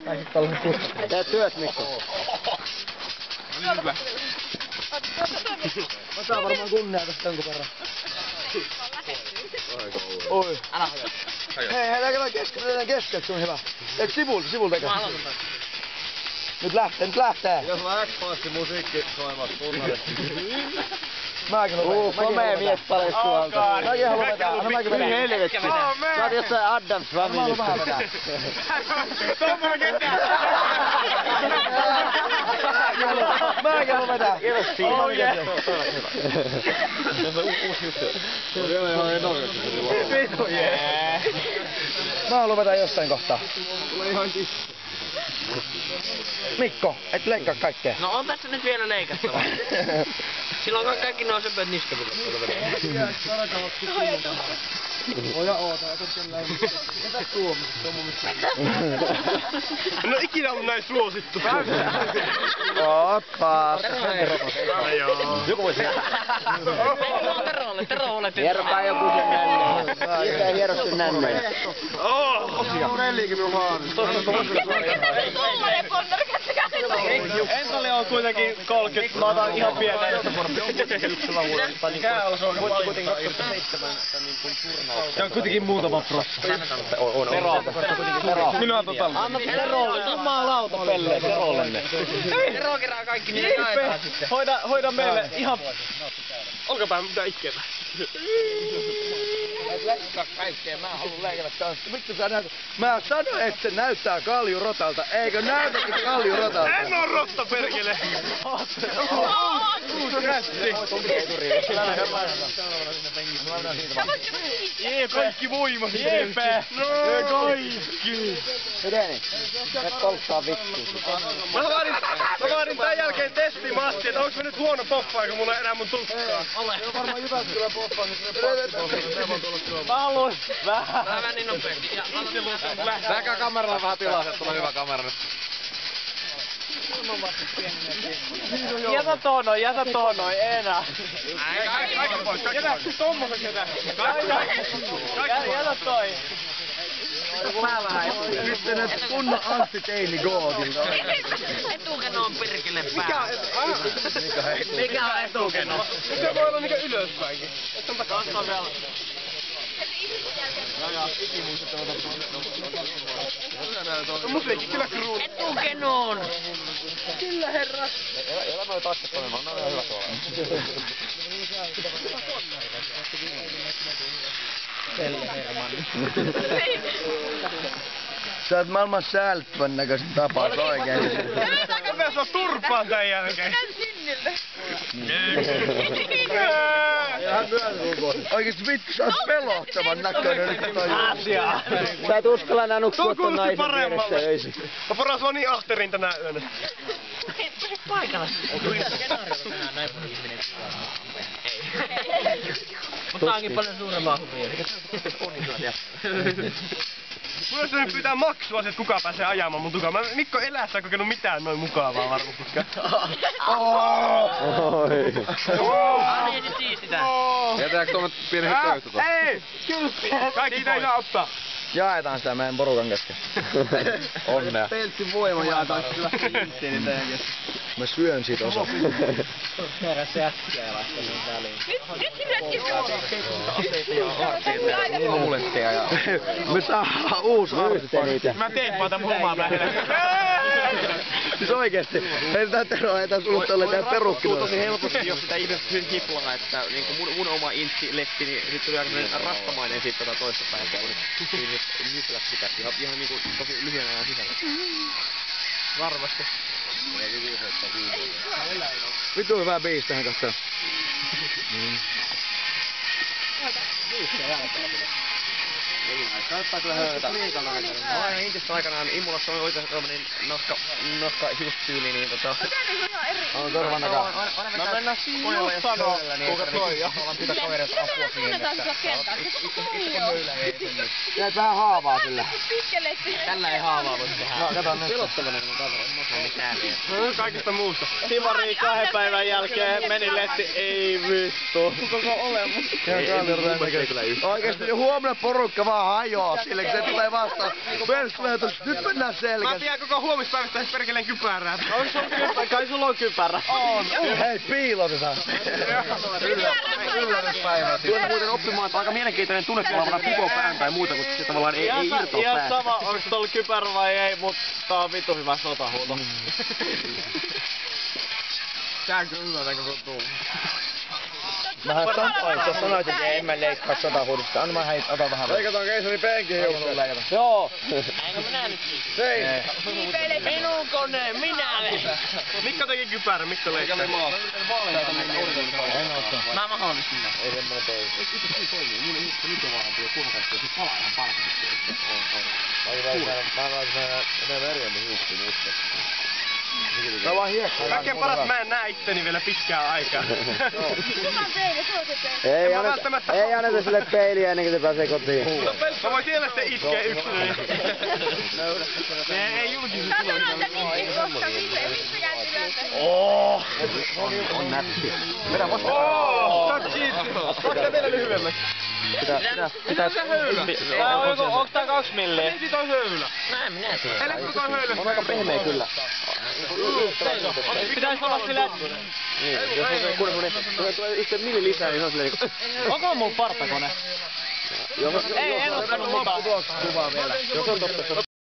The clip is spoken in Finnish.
Tai sit tollasen putkeen. Tee työt, Mikko. Oli hyvä. Mä saan varmaan kunniaa tästä jonkun verran. Oi. Älä hajota. Hei, lähdetään keskeltä, se on hyvä. Eikö sivulta eikä? Nyt lähtee. Jos mä X-Passin musiikki soimas tunnari. Mäkin lopetan. Komea mies paljastuu tuolta. Mäkin haluan vetää. Anna mäkin vetää. Helvetti. Sä oot jossain Addams Familystä. Mä haluan vetää. Tommoinen ketään. Mäkin haluan vetää. Kiitos siitä. Oh yeah. Se on uusi juttu. Se on vielä ihan enokas. Vitu jee. Mä haluan vetää jossain kohtaa. Tulee ihan kiss. Mikko, et leikkaa kaikkea. No on tässä nyt vielä leikattava. Silloin kun kaikki nuo söpöt niskapulut tuolla vedellä. Oja oota, et sen näin. Etä Suomessa, se on mun mielestä. En oo ikinä ollut näin suosittu. Oppa. Joku voisi Terolle. hierokaa joku sen nänne. Siitä ei hierosty nänne. Nellikin minun haavista. Tommonen ponnari, kätsikää sen. Entalle on kuitenkin 30, mä otan ihan pientä. Kuitenkin 27 niin kuin turnaus. Se on kuitenkin muutama prossa. Tero. Minua on total. Anna Terolle, jumalauta Pelle, Terolle ne. Tero kerää kaikki niitä jaetaan sitten. Hoida meille ihan... Olkapää mitään ikävä. Et leikkaa kaikkea, mä haluun leikata kanssa. Vittu sä näytät? Mä sanoin, että se näyttää kaljurotalta. Eikö näytäkin kaljurotalta? En oo rotta perkele! Kaikki voima Jeepe! No kaikki! Edeni, me polttaa vittu. Mä vaadin tän jälkeen testimasti, että onks mä nyt huono poppa, kun mulla ei enää mun tukkaa. Ole. Varmaan Jyväskylän poppa, niin se Mä haluun vähän. Vähän niin nopeasti. Ja Vähäkää kameralla vähän tilaa, että tulee hyvä kamera nyt. Jätä tohon noin, enää. Kaikki pois. Jätä tommosen jätä. Jätä toi. Nyt ne kunnon Antti Teini Goodilta. etukeno on perkele pää. Mikä on etukeno? Se voi olla niinku ylöspäinkin. Et on takaa. Musiikki kyllä kruun. Etukenoon. Kyllä herra. Elä voi taas toimimaan, on ihan hyvä tuolla. Pelle Herman. Sä oot maailman säältvän näköiset tapaus oikein. Mä saa turpaan tän jälkeen. Oikeesti vittu sä oot pelottavan näköinen nyt toi. Asia. Sä et uskalla enää Tuo nukkua ton kuulosti naisen vieressä paremmalle. öisin. Mä paras vaan niin ahterin tänä yönä. Paikalla. Mutta tää onkin paljon suurempaa huvia. Mun olisi nyt pyytää maksua se, että kuka pääsee ajamaan mun tukaan. Mikko elässä ei kokenut mitään noin mukavaa varmastikaan. Oi. Ai niin siistitä. Jätääks tuomme pienen köystä tuossa? Ei! Kaikki sitä ei saa ottaa. Jaetaan sitä meidän porukan kesken. Onnea. Peltsin voima jaetaan kyllä. Mä syön siitä osa. Herra se äkkiä ja laittaa sen väliin. Nyt Amuletteja ja... Me saadaan uusi niitä. Mä teippaatan mun omaa lähinnä. Siis oikeesti. Heitetään Tero, heitetään sulle tolle tää perukki. Tosi helposti, jos sitä ihmiset hiplaa, että niinku mun oma intsi-letti, niin sit tuli aika rastamainen siitä toista päästä, kun ihmiset nyplät sitä ihan niinku tosi lyhyen ajan sisällä. Varmasti. Vittu hyvää biisi tähän katsoa. Kannattaa kyllä höytä. Mä aina Intissä aikanaan Immulassa on oikeasti tämmönen noska hiustyyli, niin On korvan takaa. mä mennään koneella ja syöllä, niin kuka toi jo? Ollaan pitää kavereilta apua siihen, että itse höylä ei sen nyt. Jäät vähän haavaa sillä. Tällä ei haavaa voi tehdä. No, kato nyt. Pelottavana kun on kaveri. se on mitään vielä. Kaikista muusta. Simari 2 päivän jälkeen meni letti, ei vittu. Koko olemus. Ihan kallion oikeesti huomenna porukka vaan hajoaa sille, kun se tulee vastaan. Nyt mennään Mä selkäs. pidän koko huomispäivästä perkeleen kypärää. Onko sulla kypärä? Kai sulla on kypärä. On. Hei, piilotetaan. Yllätyspäivä. Tuota muuten oppimaan, että aika mielenkiintoinen tunne, kun ollaan pipoo pään tai muuta, kun se tavallaan ei irtoa Ihan päästä. sama, onks tuolla kypärä vai ei, mut tää on vittu hyvä sotahuuto. Tääkö hyvä tän koko tuu? Mähän sanoit, että en mä leikkaa sotahuudosta. Anna mä ota vähän. Leikataan keisari penkin hiukset. Joo. Eikö minä nyt siis? Seis. Minun kone, minä leikkaan. Mikko teki kypärä, Mikko leikkaa. Mä mahdollistin näin. Ei semmonen toimi. Nyt on vaan tuo kulmakaistu, se palaa ihan palkasti. Mä menen verjämme hiuksia muista. Se on vaan hiekkaa. Kaikkein paras, mä en näe itteni vielä pitkään aikaa. Kukaan peili, tuo se peili. Ei anneta sille peiliä ennen kuin se pääsee kotiin. Mä voin siellä sitten itkeä yksinäni. Ei julkisesti Sä silloin. sanoit, että Mikki koska Mikki käytti löytää. On nätti. Vedä vastaan. Ottaa vielä lyhyemmäksi. Pitää Onko tää 2 milliä? Ensin toi höylä. Mä en minä tiedä. Älä toi höylä. on aika pehmeä kyllä. Pitäis olla silleen... Niin, jos on se kurmonen, tulee itse milli lisää, niin se on silleen Onko mun partakone? Joo, Ei, en ottanut mukaan. Kuvaa vielä. jos on totta,